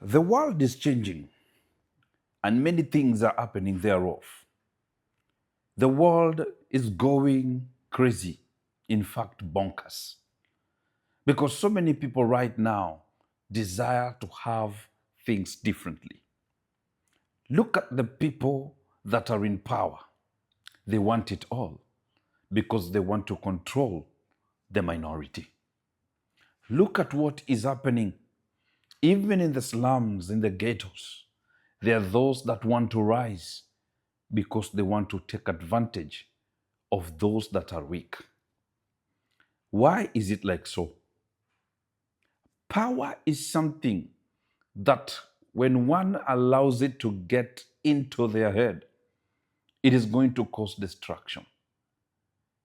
The world is changing and many things are happening thereof. The world is going crazy, in fact, bonkers, because so many people right now desire to have things differently. Look at the people that are in power. They want it all because they want to control the minority. Look at what is happening even in the slums, in the ghettos. There are those that want to rise because they want to take advantage of those that are weak. Why is it like so? Power is something that when one allows it to get into their head, it is going to cause destruction.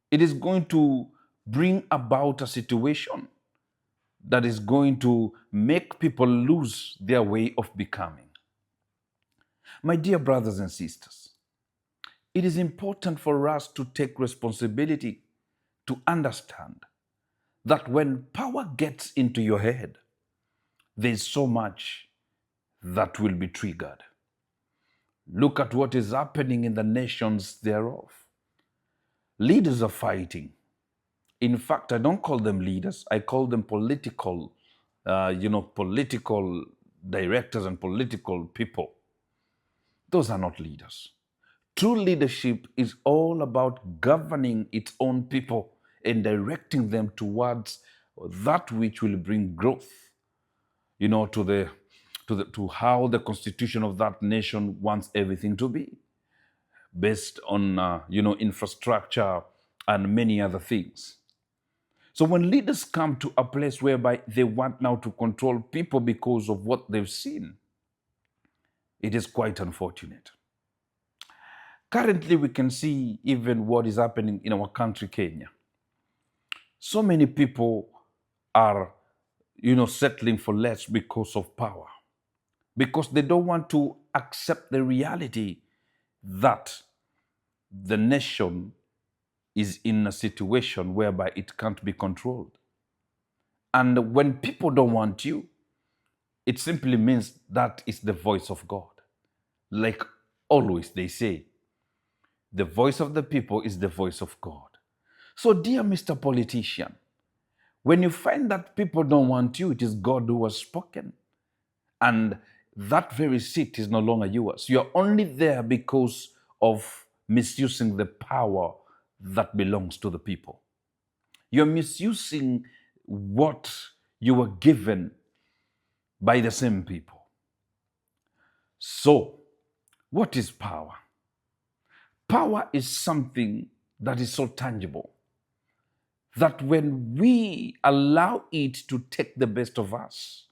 It is going to bring about a situation that is going to make people lose their way of becoming. My dear brothers and sisters, it is important for us to take responsibility to understand that when power gets into your head, there's so much that will be triggered. Look at what is happening in the nations thereof. Leaders are fighting. In fact, I don't call them leaders. I call them political, political directors and political people. Those are not leaders. True leadership is all about governing its own people and directing them towards that which will bring growth, to how the constitution of that nation wants everything to be, based on infrastructure and many other things. So when leaders come to a place whereby they want now to control people because of what they've seen, it is quite unfortunate. Currently, we can see even what is happening in our country, Kenya. So many people are, settling for less because of power, because they don't want to accept the reality that the nation is in a situation whereby it can't be controlled. And when people don't want you, it simply means that is the voice of God. Like always they say, the voice of the people is the voice of God. So, dear Mr. Politician, when you find that people don't want you, it is God who has spoken. And that very seat is no longer yours. You're only there because of misusing the power that belongs to the people. You're misusing what you were given by the same people. So, what is power? Power is something that is so tangible that when we allow it to take the best of us,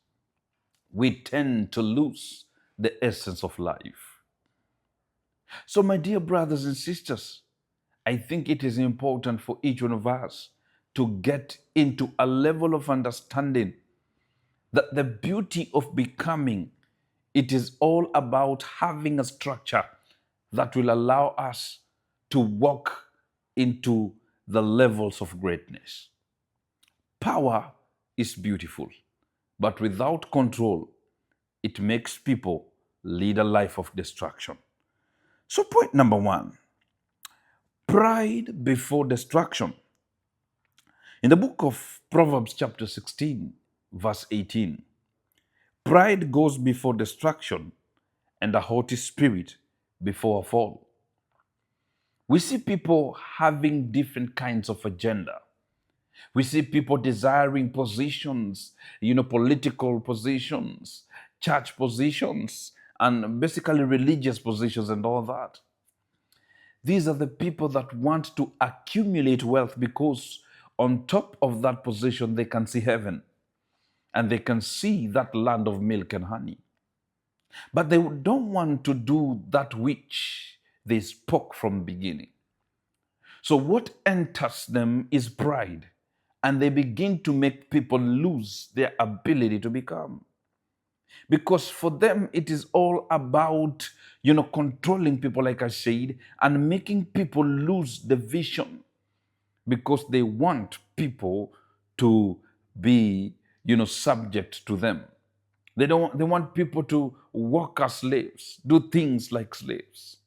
we tend to lose the essence of life. So, my dear brothers and sisters, I think it is important for each one of us to get into a level of understanding that the beauty of becoming, it is all about having a structure that will allow us to walk into the levels of greatness. Power is beautiful, but without control, it makes people lead a life of destruction. So, point number one, pride before destruction. In the book of Proverbs, chapter 16, verse 18, pride goes before destruction, and a haughty spirit before a fall. We see people having different kinds of agenda. We see people desiring positions, political positions, church positions, and basically religious positions and all that. These are the people that want to accumulate wealth because on top of that position, they can see heaven and they can see that land of milk and honey. But they don't want to do that which they spoke from the beginning. So what enters them is pride, and they begin to make people lose their ability to become. Because for them, it is all about, controlling people, like I said, and making people lose the vision because they want people to be, subject to them. They want people to work as slaves, do things like slaves.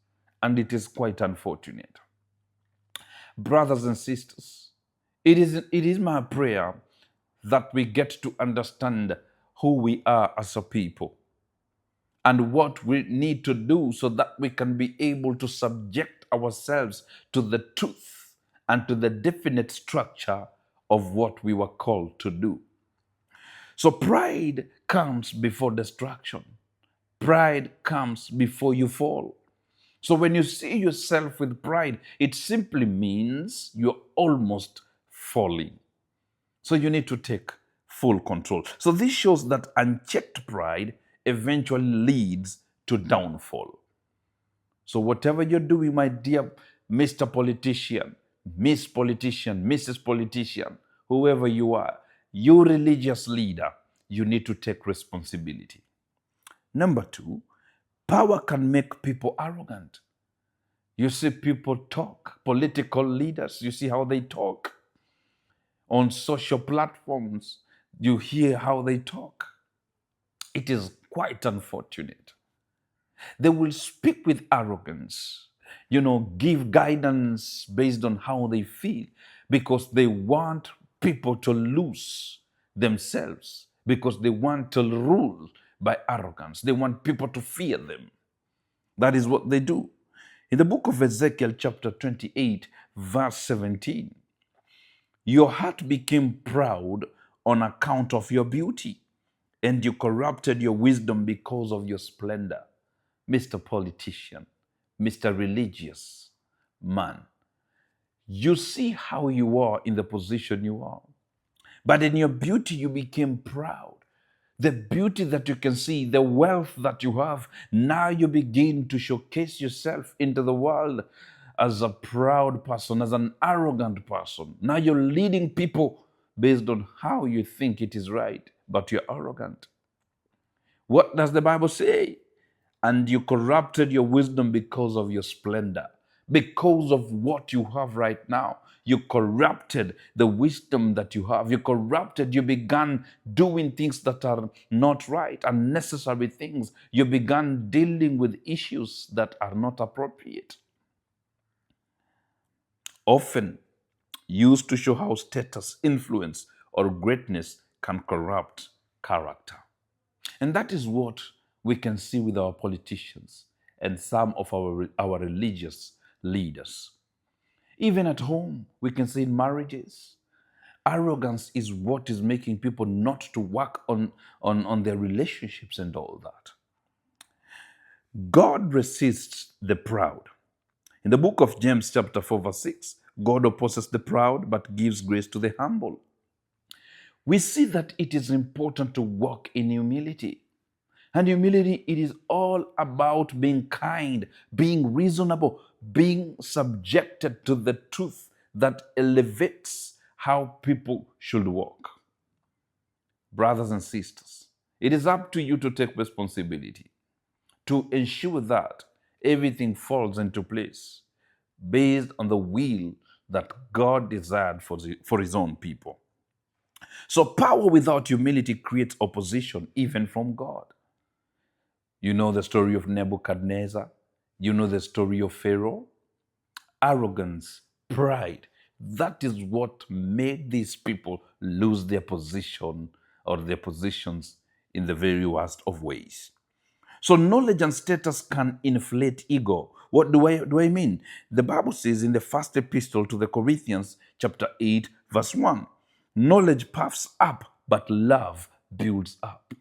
And it is quite unfortunate. Brothers and sisters, it is my prayer that we get to understand who we are as a people and what we need to do so that we can be able to subject ourselves to the truth and to the definite structure of what we were called to do. So pride comes before destruction. Pride comes before you fall. So when you see yourself with pride, it simply means you're almost falling. So you need to take full control. So this shows that unchecked pride eventually leads to downfall. So whatever you're doing, my dear Mr. Politician, Miss Politician, Mrs. Politician, whoever you are, you religious leader, you need to take responsibility. Number two, power can make people arrogant. You see people talk, political leaders, you see how they talk. On social platforms, you hear how they talk. It is quite unfortunate. They will speak with arrogance, give guidance based on how they feel because they want people to lose themselves, because they want to rule by arrogance. They want people to fear them. That is what they do. In the book of Ezekiel, chapter 28, verse 17, your heart became proud on account of your beauty, and you corrupted your wisdom because of your splendor. Mr. Politician, Mr. Religious man, you see how you are in the position you are. But in your beauty, you became proud. The beauty that you can see, the wealth that you have, now you begin to showcase yourself into the world as a proud person, as an arrogant person. Now you're leading people based on how you think it is right, but you're arrogant. What does the Bible say? And you corrupted your wisdom because of your splendor, because of what you have right now. You corrupted the wisdom that you have. You began doing things that are not right, unnecessary things. You began dealing with issues that are not appropriate. Often used to show how status, influence, or greatness can corrupt character. And that is what we can see with our politicians and some of our religious leaders. Even at home, we can see in marriages, arrogance is what is making people not to work on their relationships and all that. God resists the proud. In the book of James, chapter 4, verse 6, God opposes the proud but gives grace to the humble. We see that it is important to walk in humility. And humility, it is all about being kind, being reasonable, being subjected to the truth that elevates how people should walk. Brothers and sisters, it is up to you to take responsibility, to ensure that everything falls into place based on the will that God desired for his own people. So power without humility creates opposition, even from God. You know the story of Nebuchadnezzar. You know the story of Pharaoh. Arrogance, pride. That is what made these people lose their position or their positions in the very worst of ways. So knowledge and status can inflate ego. What do I mean? The Bible says in the first epistle to the Corinthians, chapter 8, verse 1, knowledge puffs up, but love builds up.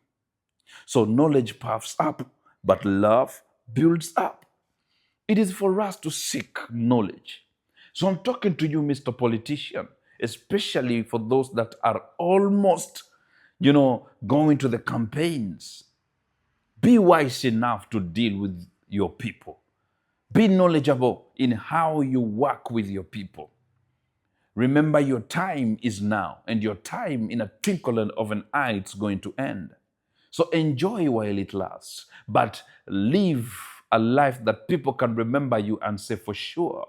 So knowledge puffs up, but love builds up. It is for us to seek knowledge. So I'm talking to you, Mr. Politician, especially for those that are almost, going to the campaigns. Be wise enough to deal with your people. Be knowledgeable in how you work with your people. Remember, your time is now, and your time in a twinkle of an eye it's going to end. So enjoy while it lasts, but live a life that people can remember you and say, for sure,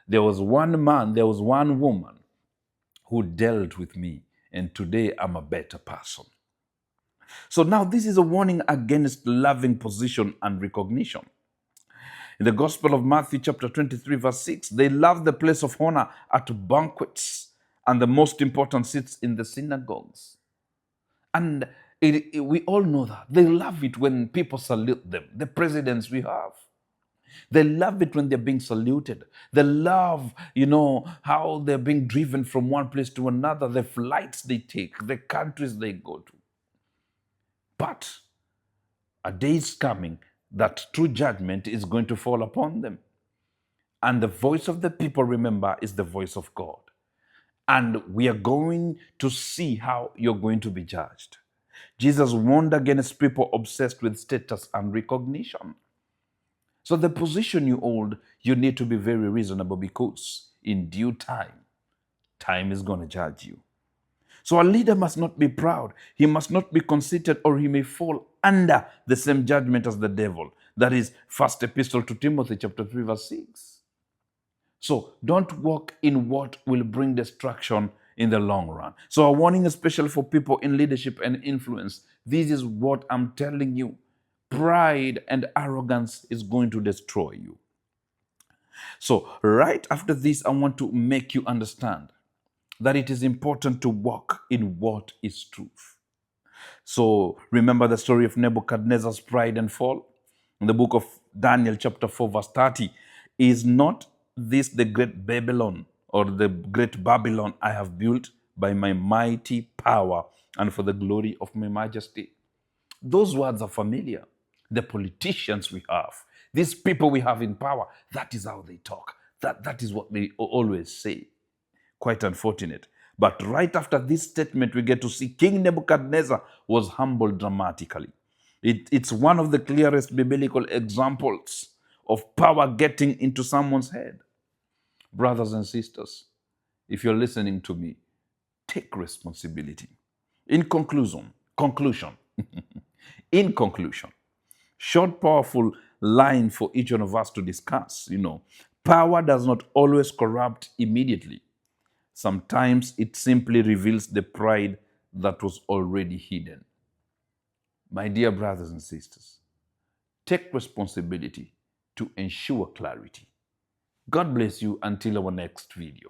there was one man, there was one woman who dealt with me, and today I'm a better person. So now this is a warning against loving position and recognition. In the Gospel of Matthew, chapter 23, verse 6, they love the place of honor at banquets and the most important seats in the synagogues. And we all know that. They love it when people salute them, the presidents we have. They love it when they're being saluted. They love, how they're being driven from one place to another, the flights they take, the countries they go to. But a day is coming that true judgment is going to fall upon them. And the voice of the people, remember, is the voice of God. And we are going to see how you're going to be judged. Jesus warned against people obsessed with status and recognition. So the position you hold, you need to be very reasonable, because in due time, time is going to judge you. So a leader must not be proud. He must not be conceited, or he may fall under the same judgment as the devil. That is First Epistle to Timothy, chapter 3, verse 6. So don't walk in what will bring destruction in the long run. So a warning, especially for people in leadership and influence. This is what I'm telling you. Pride and arrogance is going to destroy you. So right after this, I want to make you understand that it is important to walk in what is truth. So remember the story of Nebuchadnezzar's pride and fall? In the book of Daniel, chapter 4, verse 30, is not this the great Babylon, or the great Babylon I have built by my mighty power and for the glory of my majesty? Those words are familiar. The politicians we have, these people we have in power, that is how they talk. That is what they always say. Quite unfortunate. But right after this statement, we get to see King Nebuchadnezzar was humbled dramatically. It's one of the clearest biblical examples of power getting into someone's head. Brothers and sisters, if you're listening to me, take responsibility. In conclusion, in conclusion, short, powerful line for each one of us to discuss. Power does not always corrupt immediately. Sometimes it simply reveals the pride that was already hidden. My dear brothers and sisters, take responsibility to ensure clarity. God bless you until our next video.